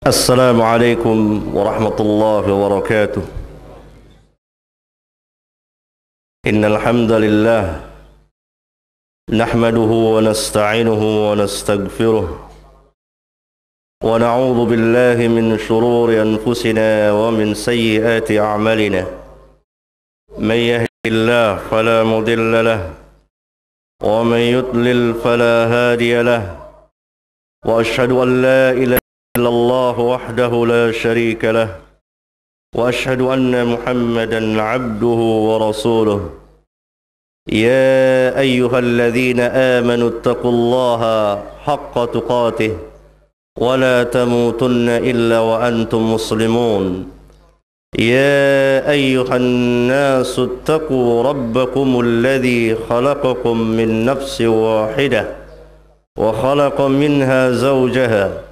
السلام عليكم ورحمة الله وبركاته. إن الحمد لله نحمده ونستعينه ونستغفره ونعوذ بالله من شرور أنفسنا ومن سيئات أعمالنا. من يهد الله فلا مضل له ومن يضلل فلا هادي له، وأشهد أن لا إله إلا الله وحده لا شريك له، وأشهد أن محمدا عبده ورسوله. يا أيها الذين آمنوا اتقوا الله حق تقاته ولا تموتن إلا وأنتم مسلمون. يا أيها الناس اتقوا ربكم الذي خلقكم من نفس واحدة وخلق منها زوجها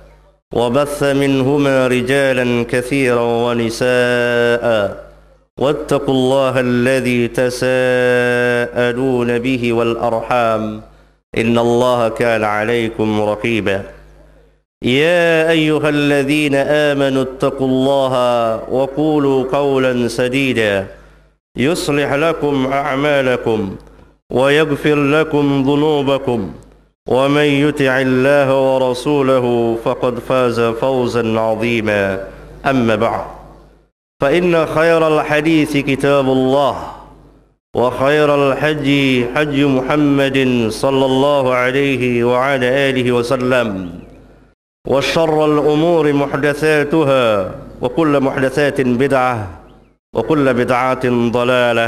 وبث منهما رجالا كثيرا ونساء، واتقوا الله الذي تساءلون به والأرحام إن الله كان عليكم رقيبا. يا أيها الذين آمنوا اتقوا الله وقولوا قولا سديدا يصلح لكم أعمالكم ويغفر لكم ذنوبكم، ومن يطع الله ورسوله فقد فاز فوزا عظيما. أما بعد، فإن خير الحديث كتاب الله، وخير الحج حج محمد صلى الله عليه وعلى آله وسلم، وشر الأمور محدثاتها، وكل محدثات بدعة، وكل بدعة ضلالة،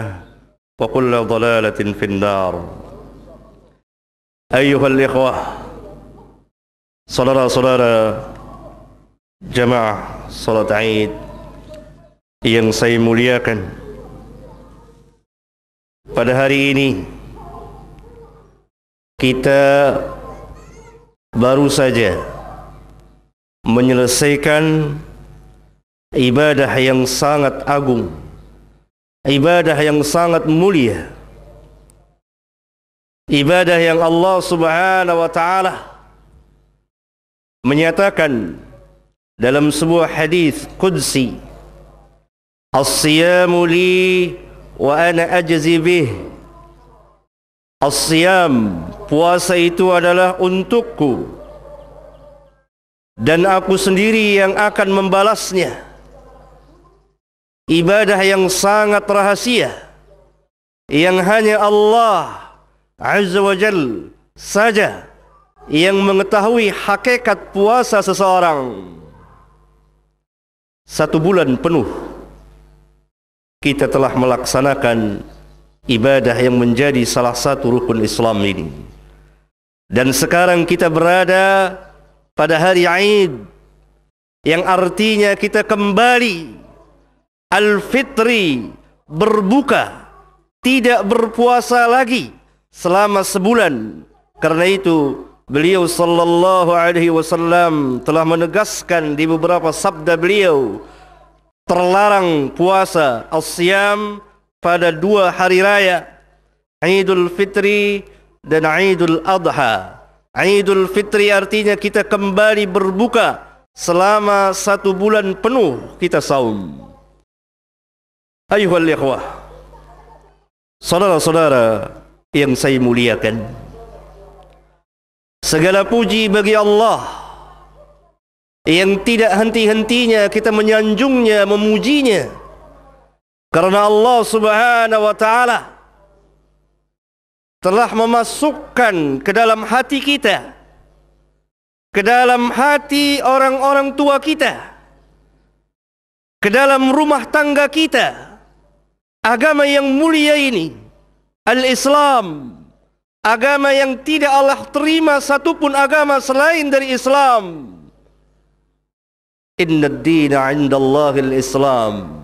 وكل ضلالة في النار. أيها الإخوة، saudara-saudara jamaah salat Id yang saya muliakan, pada hari ini kita baru saja menyelesaikan ibadah yang sangat agung, ibadah yang sangat mulia, ibadah yang Allah Subhanahu wa ta'ala menyatakan dalam sebuah hadis qudsi, as-siyamu li wa ana ajzi bih. As-siyam, puasa itu adalah untukku dan aku sendiri yang akan membalasnya. Ibadah yang sangat rahasia yang hanya Allah Azza wa Jal saja yang mengetahui hakikat puasa seseorang. 1 bulan penuh kita telah melaksanakan ibadah yang menjadi salah satu rukun Islam ini. Dan sekarang kita berada pada hari Id, yang artinya kita kembali Al-Fitri, berbuka, tidak berpuasa lagi selama sebulan. Karena itu beliau sallallahu alaihi wasallam telah menegaskan di beberapa sabda beliau, terlarang puasa as-siyam pada 2 hari raya, Idul Fitri dan Idul Adha. Idul Fitri artinya kita kembali berbuka selama 1 bulan penuh kita saum. Ayuhal ikhwah, saudara-saudara yang saya muliakan, segala puji bagi Allah yang tidak henti-hentinya kita menyanjungnya, memujinya, karena Allah Subhanahu wa ta'ala telah memasukkan ke dalam hati kita, ke dalam hati orang-orang tua kita, ke dalam rumah tangga kita, agama yang mulia ini, Al-Islam, agama yang tidak Allah terima satupun agama selain dari Islam. Inna ad-dina 'indallahil Islam.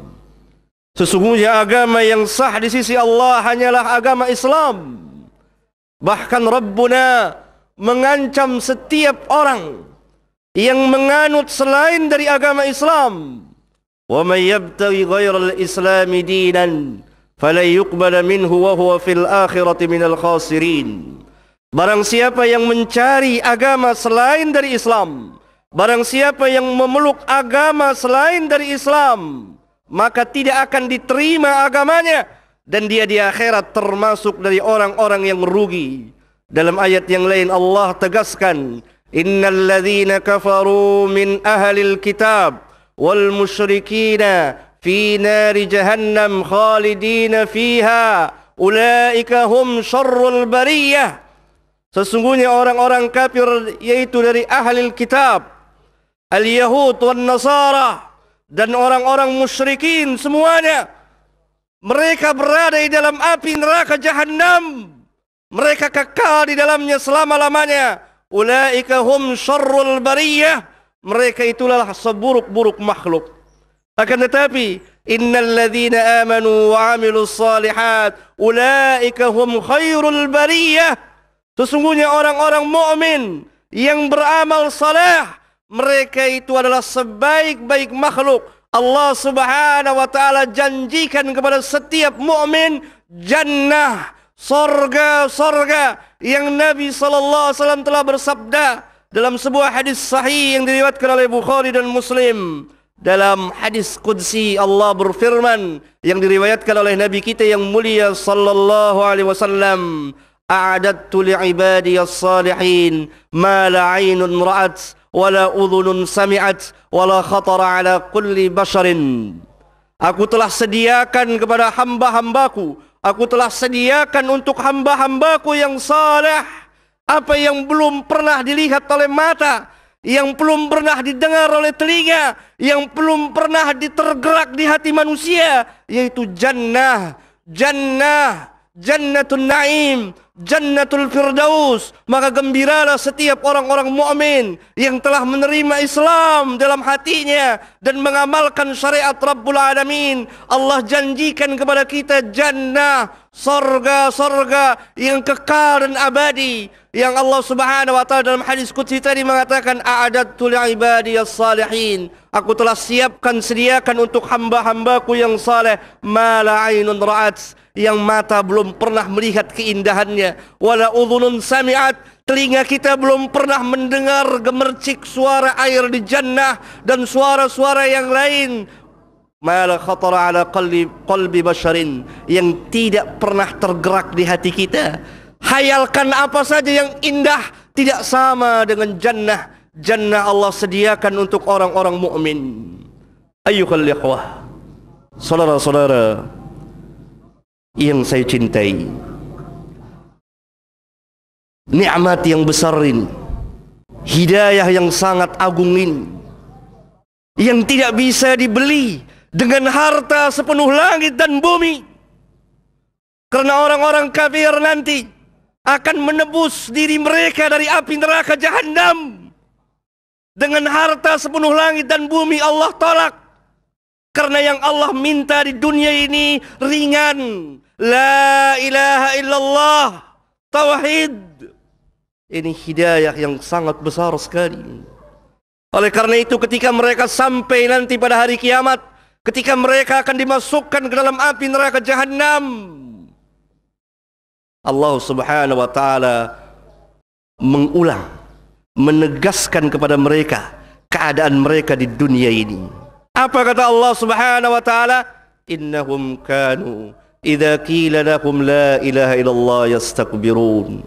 Sesungguhnya agama yang sah di sisi Allah hanyalah agama Islam. Bahkan Rabbuna mengancam setiap orang yang menganut selain dari agama Islam. Wa may yabtaghi ghairal islami dinan falan yuqbala minhu wa huwa fil akhirati minal khasirin. Barang siapa yang mencari agama selain dari Islam, Barang siapa yang memeluk agama selain dari Islam, maka tidak akan diterima agamanya, dan dia di akhirat termasuk dari orang-orang yang merugi. Dalam ayat yang lain Allah tegaskan, innal ladzina kafaru min ahlil kitab wal musyrikina fi nari jahannam khalidina fiha ulaika hum syarrul bariyah. Sesungguhnya orang-orang kafir, yaitu dari ahlil kitab, al-Yahud wan Nasara, dan orang-orang musyrikin semuanya, mereka berada di dalam api neraka Jahannam. Mereka kekal di dalamnya selama-lamanya. Ulaika hum syarrul bariyah. Mereka itulah seburuk-buruk makhluk. Akan tetapi, innal ladzina amanu wa 'amilus shalihat ulaika hum khairul bariyah. Sesungguhnya orang-orang mukmin yang beramal saleh, mereka itu adalah sebaik-baik makhluk. Allah Subhanahu wa taala janjikan kepada setiap mukmin jannah, sorga yang Nabi sallallahu alaihi wasallam telah bersabda dalam sebuah hadis sahih yang diriwayatkan oleh Bukhari dan Muslim. Dalam hadis qudsi Allah berfirman yang diriwayatkan oleh Nabi kita yang mulia sallallahu alaihi wasallam, a'adattu li'ibadiyas salihin ma la 'ainun ra'at wala udhunun sami'at wala khatara ala kulli basharin. Aku telah sediakan kepada hamba-hambaku, aku telah sediakan untuk hamba-hambaku yang saleh apa yang belum pernah dilihat oleh mata, yang belum pernah didengar oleh telinga, yang belum pernah ditergerak di hati manusia, yaitu jannah, jannatul na'im, jannatul firdaus. Maka gembiralah setiap orang-orang mukmin yang telah menerima Islam dalam hatinya dan mengamalkan syariat Rabbul Alamin. Allah janjikan kepada kita jannah, sorga yang kekal dan abadi, yang Allah Subhanahu wa taala dalam hadis qudsi tadi mengatakan, a'adattu li'ibadiyas salihin. Aku telah sediakan untuk hamba-hambaku yang saleh ma la 'ainun ra'at, yang mata belum pernah melihat keindahannya, wala udhunun sami'at, telinga kita belum pernah mendengar gemercik suara air di jannah dan suara-suara yang lain, ma la khatara ala qalbi basharin, yang tidak pernah tergerak di hati kita. Hayalkan apa saja yang indah tidak sama dengan jannah. Jannah Allah sediakan untuk orang-orang mukmin. Ayyuhal ikhwah, saudara-saudara yang saya cintai, nikmat yang besar ini, hidayah yang sangat agung ini, yang tidak bisa dibeli dengan harta sepenuh langit dan bumi. Karena orang-orang kafir nanti akan menebus diri mereka dari api neraka Jahannam dengan harta sepenuh langit dan bumi. Allah tolak, karena yang Allah minta di dunia ini ringan, la ilaha illallah, tauhid. Ini hidayah yang sangat besar sekali. Oleh karena itu, ketika mereka sampai nanti pada hari kiamat, ketika mereka akan dimasukkan ke dalam api neraka Jahannam, Allah Subhanahu wa taala mengulang, menegaskan kepada mereka keadaan mereka di dunia ini. Apa kata Allah Subhanahu wa taala? Innahum kanu idza qila lahum la ilaha illallah yastakbirun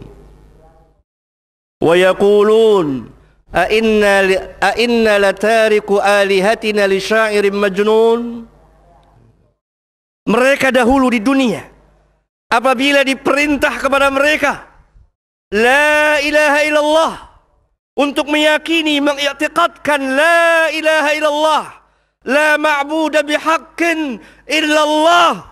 wa yaqulun a inna latariku alihatina li sya'irin majnun. Mereka dahulu di dunia, apabila diperintah kepada mereka la ilaha illallah, untuk meyakini, mengiktikadkan la ilaha illallah, la ma'budu bihaqqin illallah,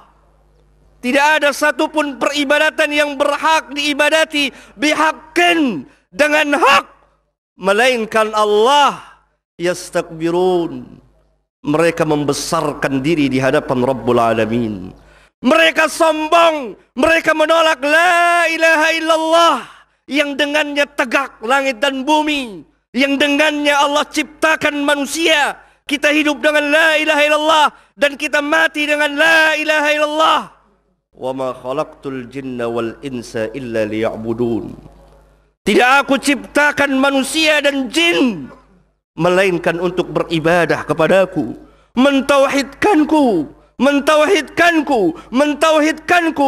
tidak ada satupun peribadatan yang berhak diibadati bihaqqin, dengan hak, melainkan Allah. Yastakbirun, mereka membesarkan diri di hadapan Rabbul Alamin. Mereka sombong, mereka menolak la ilaha illallah, yang dengannya tegak langit dan bumi, yang dengannya Allah ciptakan manusia. Kita hidup dengan la ilaha illallah dan kita mati dengan la ilaha illallah. Wa ma khalaqtul jinna wal insa illa liya'budun. Tidak aku ciptakan manusia dan jin melainkan untuk beribadah kepadaku, mentauhidkanku,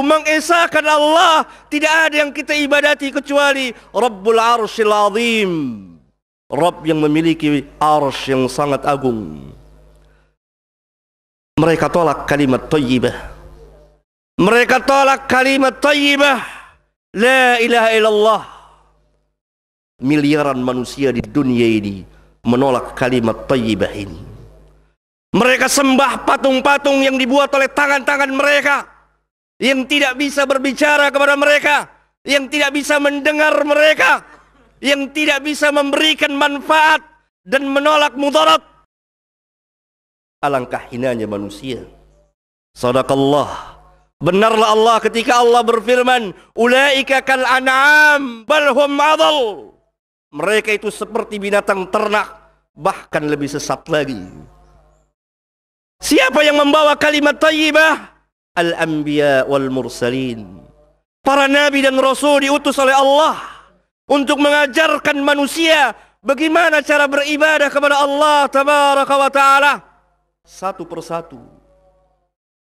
mengesahkan Allah. Tidak ada yang kita ibadati kecuali Rabbul Arsyil Azim, Rabb yang memiliki arsy yang sangat agung. Mereka tolak kalimat thayyibah. Mereka tolak kalimat thayyibah, la ilaha illallah. Miliaran manusia di dunia ini menolak kalimat thayyibah ini. Mereka sembah patung-patung yang dibuat oleh tangan-tangan mereka, yang tidak bisa berbicara kepada mereka, yang tidak bisa mendengar mereka, yang tidak bisa memberikan manfaat dan menolak mudarat. Alangkah hinanya manusia. Sadaqallah. Benarlah Allah ketika Allah berfirman, ulaika kal an'am bal hum adall. Mereka itu seperti binatang ternak, bahkan lebih sesat lagi. Siapa yang membawa kalimat thayyibah? Al-anbiya wal mursalin. Para nabi dan rasul diutus oleh Allah untuk mengajarkan manusia bagaimana cara beribadah kepada Allah tabaraka wa ta'ala, satu persatu.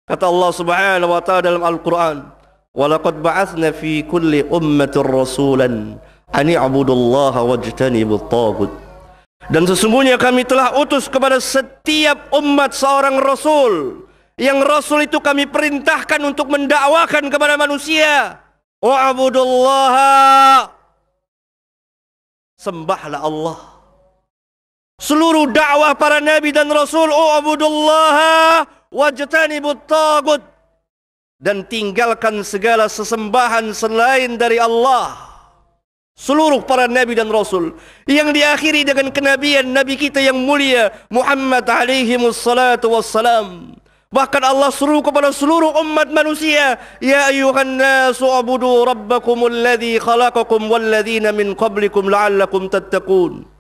Kata Allah Subhanahu wa ta'ala dalam Al-Quran, "Walaqad ba'atsna fi kulli ummatin rasulan an i'budullaha wajtanibut taghut." Dan sesungguhnya kami telah utus kepada setiap umat seorang rasul, yang rasul itu kami perintahkan untuk mendakwakan kepada manusia, wa'budullaha, sembahlah Allah. Seluruh dakwah para nabi dan rasul, wa'budullaha wajtanibut taghut, dan tinggalkan segala sesembahan selain dari Allah. Seluruh para nabi dan rasul yang diakhiri dengan kenabian nabi kita yang mulia Muhammad alaihi wassalatu wassalam. Bahkan Allah seru kepada seluruh umat manusia, ya ayyuhan nasu ubudu rabbakumul ladzi khalaqakum wal ladzina min qablikum la'allakum tattaqun.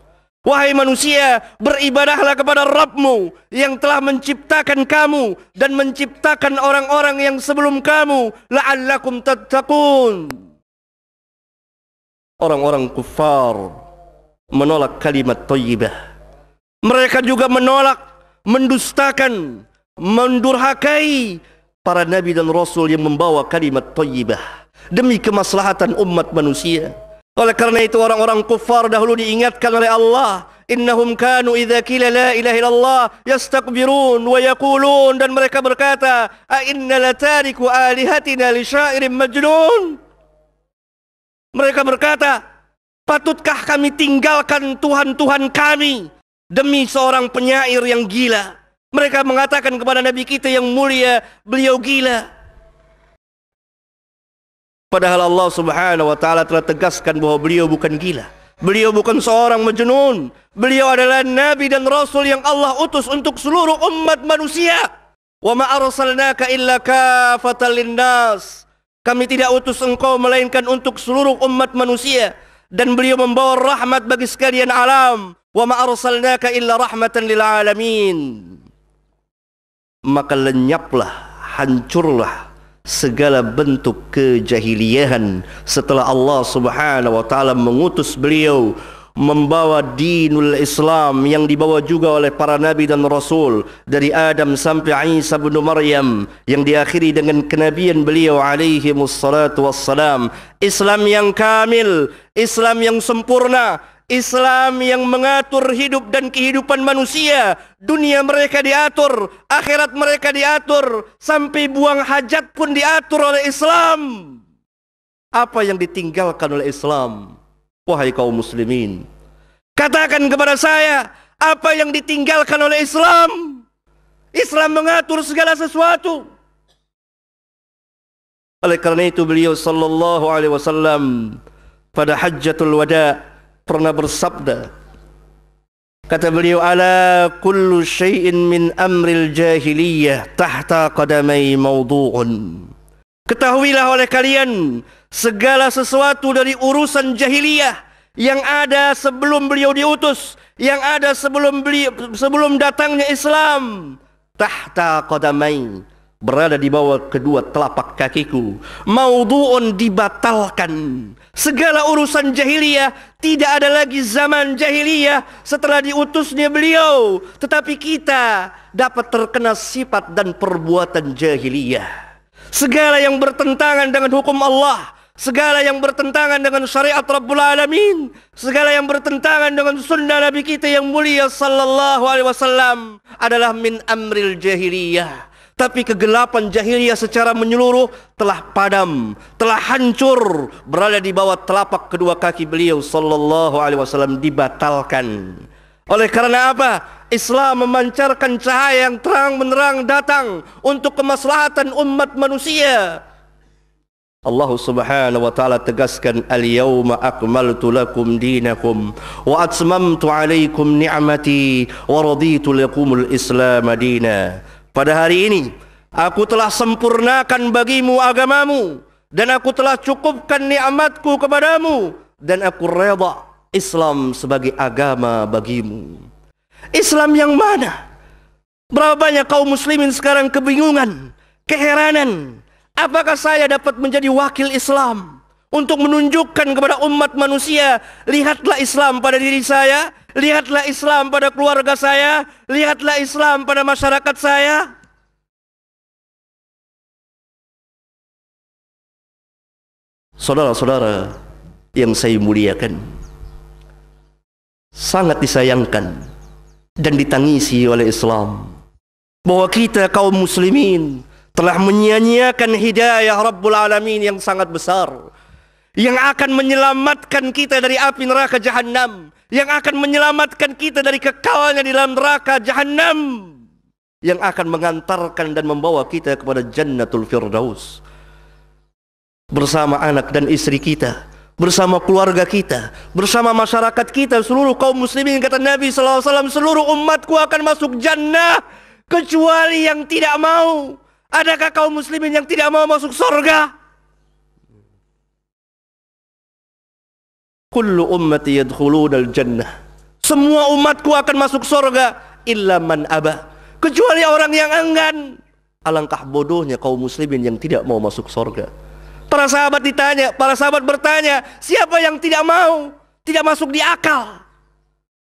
Wahai manusia, beribadahlah kepada Rabbmu yang telah menciptakan kamu dan menciptakan orang-orang yang sebelum kamu, la'allakum tattaqun. Orang-orang kufar menolak kalimat thayyibah. Mereka juga menolak, mendustakan, mendurhakai para nabi dan rasul yang membawa kalimat thayyibah demi kemaslahatan umat manusia. Oleh karena itu orang-orang kufar dahulu diingatkan oleh Allah, innahum kanu idza qila la ilaha illallah yastakbirun wa yaqulun, dan mereka berkata, a inna latariku alihatina li syairin majnun. Mereka berkata, patutkah kami tinggalkan Tuhan-Tuhan kami demi seorang penyair yang gila? Mereka mengatakan kepada nabi kita yang mulia, beliau gila. Padahal Allah Subhanahu wa ta'ala telah tegaskan bahwa beliau bukan gila. Beliau bukan seorang majnun. Beliau adalah nabi dan rasul yang Allah utus untuk seluruh umat manusia. Wa ma arsalnaka illa kafatan linnas. Kami tidak utus engkau melainkan untuk seluruh umat manusia, dan beliau membawa rahmat bagi sekalian alam. Wa ma arsalnaka illa rahmatan lil alamin. Maka lenyaplah, hancurlah segala bentuk kejahiliahan setelah Allah Subhanahu wa ta'ala mengutus beliau membawa dinul Islam yang dibawa juga oleh para nabi dan rasul dari Adam sampai Isa bin Maryam, yang diakhiri dengan kenabian beliau alaihi wassalatu wassalam. Islam yang kamil, Islam yang sempurna, Islam yang mengatur hidup dan kehidupan manusia. Dunia mereka diatur, akhirat mereka diatur, sampai buang hajat pun diatur oleh Islam. Apa yang ditinggalkan oleh Islam? Wahai kaum muslimin, katakan kepada saya, apa yang ditinggalkan oleh Islam? Islam mengatur segala sesuatu. Oleh karena itu beliau sallallahu alaihi wasallam pada Hajjatul Wada pernah bersabda, kata beliau, ala kullu syai'in min amril jahiliyah tahta qadamai mawdu'un. Ketahuilah oleh kalian, segala sesuatu dari urusan jahiliyah yang ada sebelum beliau diutus, yang ada sebelum datangnya Islam, tahta qadamai, berada di bawah kedua telapak kakiku. Maudhu'un, dibatalkan. Segala urusan jahiliyah, tidak ada lagi zaman jahiliyah setelah diutusnya beliau. Tetapi kita dapat terkena sifat dan perbuatan jahiliyah. Segala yang bertentangan dengan hukum Allah, segala yang bertentangan dengan syariat Rabbul Alamin, segala yang bertentangan dengan sunnah Nabi kita yang mulia sallallahu alaihi wasallam adalah min amril jahiliyah. Tapi kegelapan jahiliyah secara menyeluruh telah padam, telah hancur, berada di bawah telapak kedua kaki beliau sallallahu alaihi wasallam, dibatalkan. Oleh karena apa? Islam memancarkan cahaya yang terang menerang datang untuk kemaslahatan umat manusia. Allah Subhanahu wa taala tegaskan, al-yauma akmaltu lakum dinakum wa atmamtu alaikum ni'mati wa raditu lakumul Islam dina. Pada hari ini aku telah sempurnakan bagimu agamamu, dan aku telah cukupkan nikmatku kepadamu, dan aku redha Islam sebagai agama bagimu. Islam yang mana? Berapa banyak kaum muslimin sekarang kebingungan, keheranan. Apakah saya dapat menjadi wakil Islam untuk menunjukkan kepada umat manusia, lihatlah Islam pada diri saya, lihatlah Islam pada keluarga saya, lihatlah Islam pada masyarakat saya. Saudara-saudara yang saya muliakan, sangat disayangkan dan ditangisi oleh Islam bahwa kita kaum muslimin telah menyia-nyiakan hidayah Rabbul Alamin yang sangat besar, yang akan menyelamatkan kita dari api neraka Jahannam, yang akan menyelamatkan kita dari kekalnya di dalam neraka Jahannam, yang akan mengantarkan dan membawa kita kepada Jannatul Firdaus bersama anak dan istri kita, bersama keluarga kita, bersama masyarakat kita, seluruh kaum muslimin. Kata Nabi SAW, seluruh umatku akan masuk jannah kecuali yang tidak mau. Adakah kaum muslimin yang tidak mau masuk surga? Kullu ummati yadkhulunal jannah. Semua umatku akan masuk surga illa man aba, kecuali orang yang enggan. Alangkah bodohnya kaum muslimin yang tidak mau masuk surga. Para sahabat ditanya, para sahabat bertanya, siapa yang tidak mau? Tidak masuk di akal.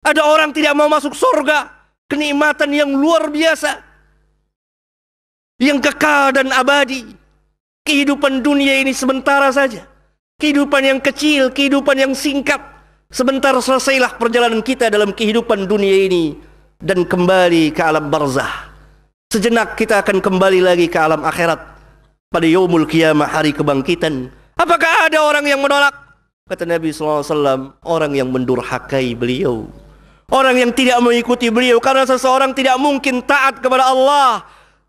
Ada orang tidak mau masuk surga, kenikmatan yang luar biasa, yang kekal dan abadi. Kehidupan dunia ini sementara saja, kehidupan yang kecil, kehidupan yang singkat. Sebentar selesailah perjalanan kita dalam kehidupan dunia ini dan kembali ke alam barzah. Sejenak kita akan kembali lagi ke alam akhirat pada yaumul qiyamah, hari kebangkitan. Apakah ada orang yang menolak? Kata Nabi SAW, orang yang mendurhakai beliau, orang yang tidak mengikuti beliau. Karena seseorang tidak mungkin taat kepada Allah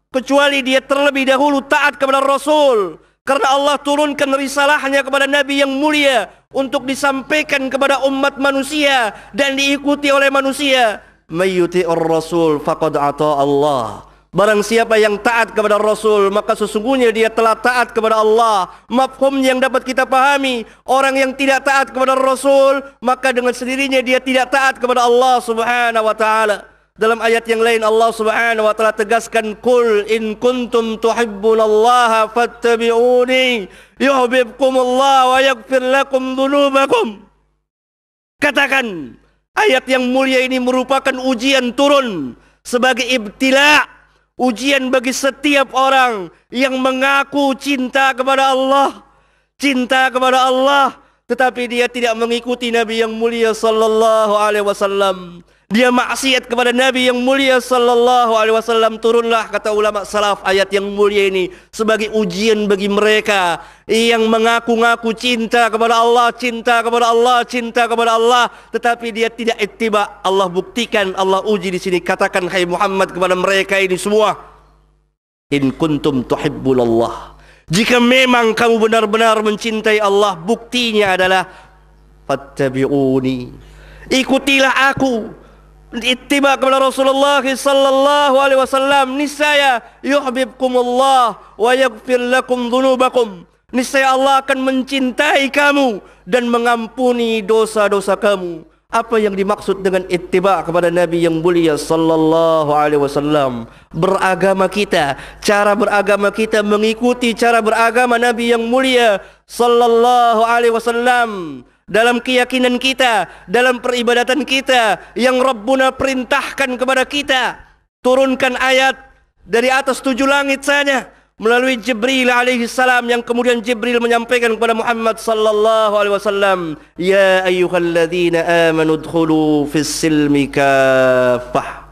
kecuali dia terlebih dahulu taat kepada Rasul. Karena Allah turunkan risalahnya kepada Nabi yang mulia untuk disampaikan kepada umat manusia dan diikuti oleh manusia. Mayyuti'ur Rasul faqad ata Allah. Barang siapa yang taat kepada Rasul, maka sesungguhnya dia telah taat kepada Allah. Mafhum yang dapat kita pahami, orang yang tidak taat kepada Rasul, maka dengan sendirinya dia tidak taat kepada Allah Subhanahu wa taala. Dalam ayat yang lain Allah Subhanahu wa taala tegaskan, "Qul in kuntum tuhibbunallaha fattabi'uni yuhibbukumullah wa yaghfir lakum dzunubakum." Katakan, ayat yang mulia ini merupakan ujian turun sebagai ibtila, ujian bagi setiap orang yang mengaku cinta kepada Allah, tetapi dia tidak mengikuti Nabi yang mulia sallallahu alaihi wasallam. Dia maksiat kepada Nabi yang mulia sallallahu alaihi wasallam. Turunlah, kata ulama salaf, ayat yang mulia ini sebagai ujian bagi mereka yang mengaku-ngaku cinta kepada Allah, tetapi dia tidak ittiba. Allah buktikan, Allah uji di sini. Katakan, hai Muhammad, kepada mereka ini semua, in kuntum tuhibbunallah, jika memang kamu benar-benar mencintai Allah, buktinya adalah fattabi'uni, ikutilah aku. Ittiba kepada Rasulullah sallallahu alaihi wasallam, niscaya yuhibbukumullah wa yaghfir lakum dzunubakum, niscaya Allah akan mencintai kamu dan mengampuni dosa-dosa kamu. Apa yang dimaksud dengan ittiba kepada Nabi yang mulia sallallahu alaihi wasallam? Beragama kita, cara beragama kita mengikuti cara beragama Nabi yang mulia sallallahu alaihi wasallam. Dalam keyakinan kita, dalam peribadatan kita yang Rabbuna perintahkan kepada kita, turunkan ayat dari atas 7 langit saja melalui Jibril alaihi salam, yang kemudian Jibril menyampaikan kepada Muhammad sallallahu alaihi wasallam, ya ayyuhalladzina amanu udkhulu fis silmi kaffah.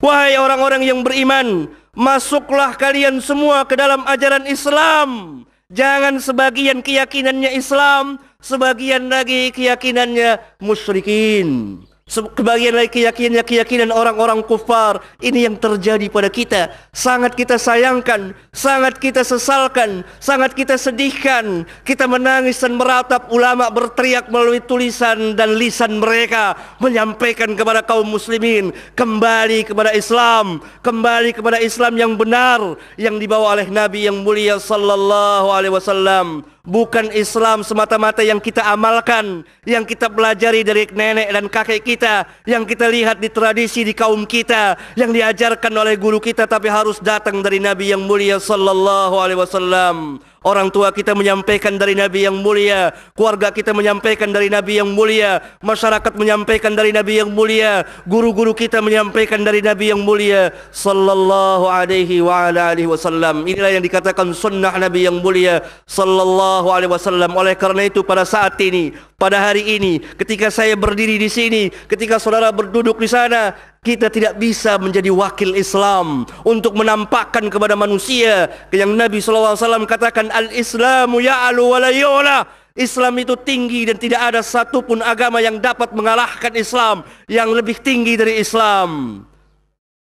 Wahai orang-orang yang beriman, masuklah kalian semua ke dalam ajaran Islam. Jangan sebagian keyakinannya Islam, sebagian lagi keyakinannya musyrikin, kebagian lagi keyakinan orang-orang kufar. Ini yang terjadi pada kita. Sangat kita sayangkan, sangat kita sesalkan, sangat kita sedihkan. Kita menangis dan meratap ulama berteriak melalui tulisan dan lisan mereka, menyampaikan kepada kaum muslimin, kembali kepada Islam, kembali kepada Islam yang benar, yang dibawa oleh Nabi yang mulia sallallahu alaihi wasallam. Bukan Islam semata-mata yang kita amalkan, yang kita pelajari dari nenek dan kakek kita, yang kita lihat di tradisi di kaum kita, yang diajarkan oleh guru kita, tapi harus datang dari Nabi yang mulia sallallahu alaihi wasallam. Orang tua kita menyampaikan dari Nabi yang mulia, keluarga kita menyampaikan dari Nabi yang mulia, masyarakat menyampaikan dari Nabi yang mulia, guru-guru kita menyampaikan dari Nabi yang mulia sallallahu alaihi wa ala alihi wasallam. Inilah yang dikatakan sunnah Nabi yang mulia sallallahu alaihi wasallam. Oleh karena itu pada saat ini, pada hari ini, ketika saya berdiri di sini, ketika saudara berduduk di sana, kita tidak bisa menjadi wakil Islam untuk menampakkan kepada manusia yang Nabi SAW katakan, al-Islamu ya'alu wa la yu'la. Islam itu tinggi dan tidak ada satupun agama yang dapat mengalahkan Islam, yang lebih tinggi dari Islam.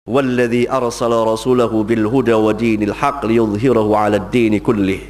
Walladzi arsala rasulahu bil huda wa dinil haq liyudhhirahu 'ala ad-din kullih.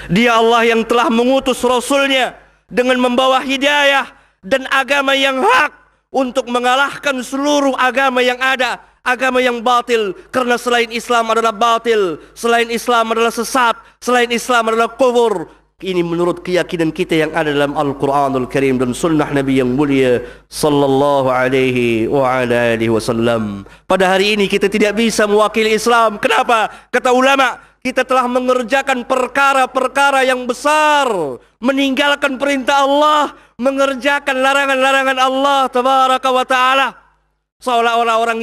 Dia Allah yang telah mengutus Rasulnya dengan membawa hidayah dan agama yang hak untuk mengalahkan seluruh agama yang ada, agama yang batil. Karena selain Islam adalah batil, selain Islam adalah sesat, selain Islam adalah kufur. Ini menurut keyakinan kita yang ada dalam Al-Quranul Karim dan sunnah Nabi yang mulia sallallahu alaihi wa ala alihi wasallam. Pada hari ini kita tidak bisa mewakili Islam. Kenapa? Kata ulama, kita telah mengerjakan perkara-perkara yang besar, meninggalkan perintah Allah, mengerjakan larangan-larangan Allah tabaraka wa ta'ala. Seolah-olah orang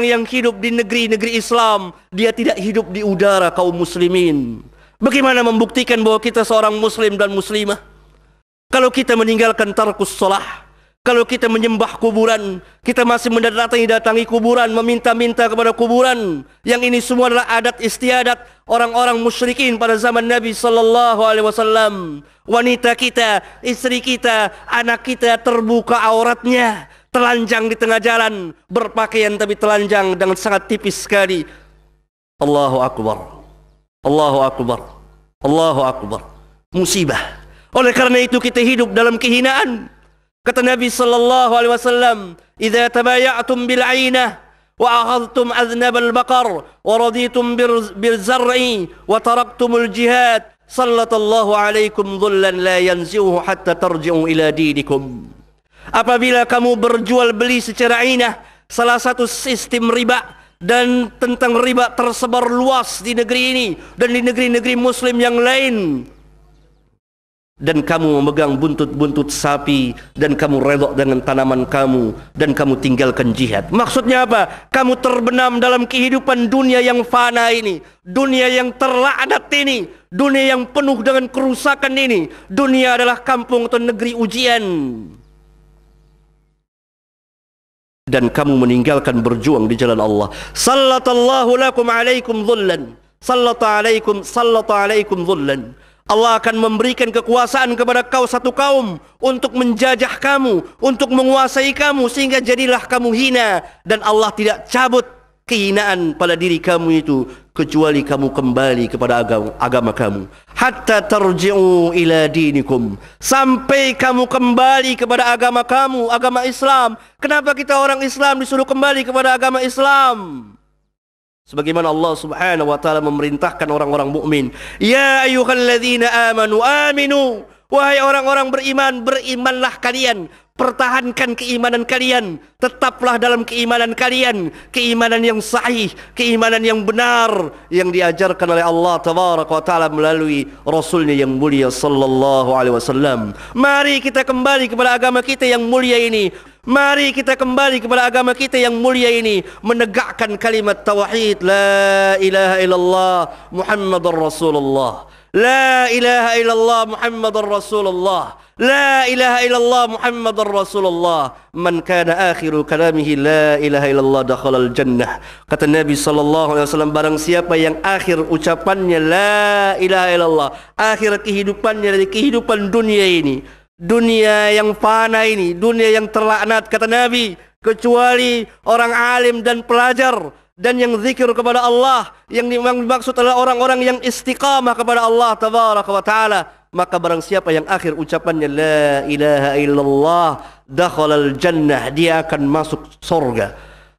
yang hidup di negeri-negeri Islam, dia tidak hidup di udara kaum muslimin. Bagaimana membuktikan bahwa kita seorang muslim dan muslimah kalau kita meninggalkan tarkus shalah, kalau kita menyembah kuburan, kita masih mendatangi kuburan, meminta-minta kepada kuburan? Yang ini semua adalah adat istiadat orang-orang musyrikin pada zaman Nabi sallallahu alaihi wasallam. Wanita kita, istri kita, anak kita terbuka auratnya, telanjang di tengah jalan, berpakaian tapi telanjang dengan sangat tipis sekali. Allahu akbar. Allahu akbar. Allahu akbar. Musibah. Oleh karena itu kita hidup dalam kehinaan. Kata Nabi sallallahu alaihi wasallam, "Idza tabaya'tum bil 'ainah wa akhadhtum aznab al baqar wa raditum bil zar'i wa taraktumul jihad, sallallahu alaikum dhullan la yanzi'uhu hatta tarji'u ila dinikum." Apabila kamu berjual beli secara ainah, salah satu sistem riba, dan tentang riba tersebar luas di negeri ini dan di negeri-negeri muslim yang lain, dan kamu memegang buntut-buntut sapi, dan kamu redha dengan tanaman kamu, dan kamu tinggalkan jihad. Maksudnya apa? Kamu terbenam dalam kehidupan dunia yang fana ini, dunia yang terlaknat ini, dunia yang penuh dengan kerusakan ini. Dunia adalah kampung atau negeri ujian, dan kamu meninggalkan berjuang di jalan Allah. Sallallahu lakum alaikum dhullan. Sallata alaikum dhullan. Allah akan memberikan kekuasaan kepada kau satu kaum untuk menjajah kamu, untuk menguasai kamu, sehingga jadilah kamu hina, dan Allah tidak cabut kehinaan pada diri kamu itu kecuali kamu kembali kepada agama kamu. Hatta tarji'u ila dinikum, sampai kamu kembali kepada agama kamu, agama Islam. Kenapa kita orang Islam disuruh kembali kepada agama Islam? Sebagaimana Allah Subhanahu wa taala memerintahkan orang-orang mukmin, ya ayyuhalladzina amanu aminu, wahai orang-orang beriman, berimanlah kalian. Pertahankan keimanan kalian. Tetaplah dalam keimanan kalian. Keimanan yang sahih, keimanan yang benar, yang diajarkan oleh Allah Tabaraka wa Ta'ala melalui Rasulnya yang mulia sallallahu alaihi wasallam. Mari kita kembali kepada agama kita yang mulia ini. Mari kita kembali kepada agama kita yang mulia ini, menegakkan kalimat tauhid la ilaha illallah Muhammadur Rasulullah. La ilaha illallah Muhammadur Rasulullah. La ilaha illallah Muhammadur Rasulullah. Man kana akhiru kalamihi la ilaha illallah dakhalal jannah. Kata Nabi sallallahu alaihi wasallam, barang siapa yang akhir ucapannya la ilaha illallah, akhir kehidupannya dari kehidupan dunia ini, dunia yang fana ini, dunia yang terlaknat, kata Nabi, kecuali orang alim dan pelajar dan yang zikir kepada Allah, yang dimaksud adalah orang-orang yang istiqamah kepada Allah Tabaraka wa Ta'ala, maka barang siapa yang akhir ucapannya la ilaha illallah dakhalal jannah, dia akan masuk surga.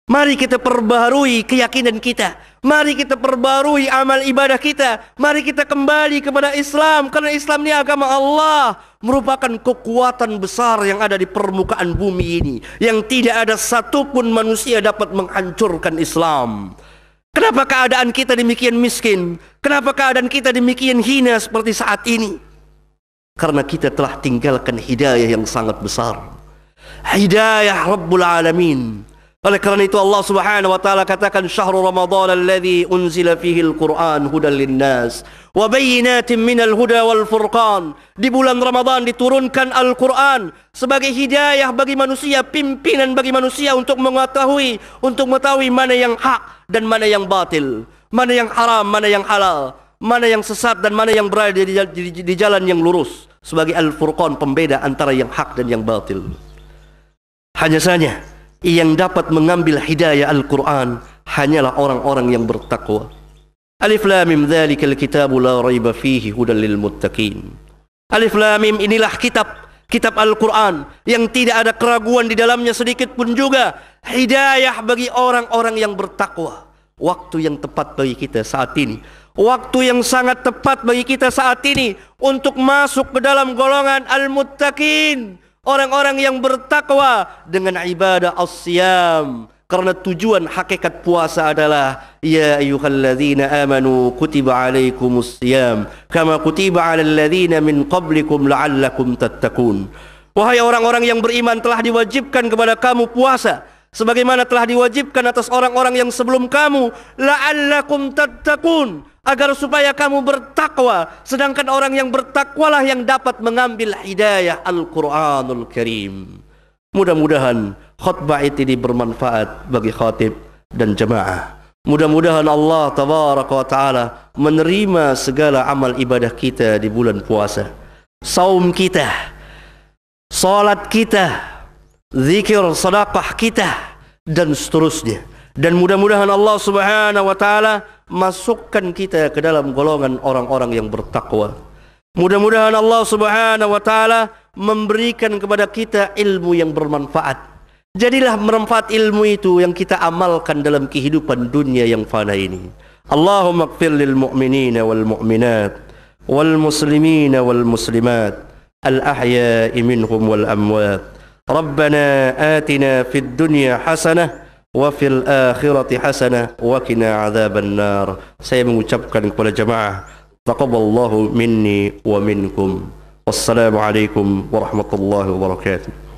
Mari kita perbaharui keyakinan kita. Mari kita perbaharui amal ibadah kita. Mari kita kembali kepada Islam, karena Islam ini agama Allah, merupakan kekuatan besar yang ada di permukaan bumi ini, yang tidak ada satupun manusia dapat menghancurkan Islam. Kenapa keadaan kita demikian miskin? Kenapa keadaan kita demikian hina seperti saat ini? Karena kita telah tinggalkan hidayah yang sangat besar, hidayah Rabbul Alamin. Oleh kerana itu Allah Subhanahu wa taala katakan syahrul ramadhan alladzi unzila fihi al-Qur'an hudan lin-nas wa bayyinatin minal huda wal furqan. Di bulan Ramadan diturunkan Al-Qur'an sebagai hidayah bagi manusia, pimpinan bagi manusia untuk mengetahui mana yang hak dan mana yang batil, mana yang haram, mana yang halal, mana yang sesat dan mana yang berada di jalan yang lurus, sebagai Al-Furqan, pembeda antara yang hak dan yang batil. Hanya saja yang dapat mengambil hidayah Al-Quran hanyalah orang-orang yang bertakwa. Alif Lam Mim dzalikal kitabu la raiba fihi hudan lil muttaqin. Alif Lam Mim, inilah kitab Al-Quran yang tidak ada keraguan di dalamnya sedikit pun juga. Hidayah bagi orang-orang yang bertakwa. Waktu yang tepat bagi kita saat ini, waktu yang sangat tepat bagi kita saat ini untuk masuk ke dalam golongan al-muttaqin, orang-orang yang bertakwa dengan ibadah as-siyam. Karena tujuan hakikat puasa adalah ya ayyuhalladzina amanu kutiba alaikumus siyam kama kutiba alal ladzina min qablikum la'allakum tattaqun. Wahai orang-orang yang beriman, telah diwajibkan kepada kamu puasa sebagaimana telah diwajibkan atas orang-orang yang sebelum kamu, la'allakum tattaqun, agar supaya kamu bertakwa. Sedangkan orang yang bertakwalah yang dapat mengambil hidayah Al-Quranul Karim. Mudah-mudahan khutbah ini bermanfaat bagi khatib dan jemaah. Mudah-mudahan Allah Tabaraka wa Ta'ala menerima segala amal ibadah kita di bulan puasa, saum kita, salat kita, zikir, sedekah kita, dan seterusnya. Dan mudah-mudahan Allah Subhanahu wa Ta'ala masukkan kita ke dalam golongan orang-orang yang bertakwa. Mudah-mudahan Allah Subhanahu wa Ta'ala memberikan kepada kita ilmu yang bermanfaat. Jadilah bermanfaat ilmu itu yang kita amalkan dalam kehidupan dunia yang fana ini. Allahumma ighfir lil mu'minina wal mu'minat wal muslimina wal muslimat al ahya'i minhum wal amwat. Rabbana atina fid dunya hasanah wa fil akhirati hasanah wa qina adzaban nar. Saya mengucapkan kepada jemaah, taqabbalallahu minni wa minkum. Wassalamualaikum warahmatullahi wabarakatuh.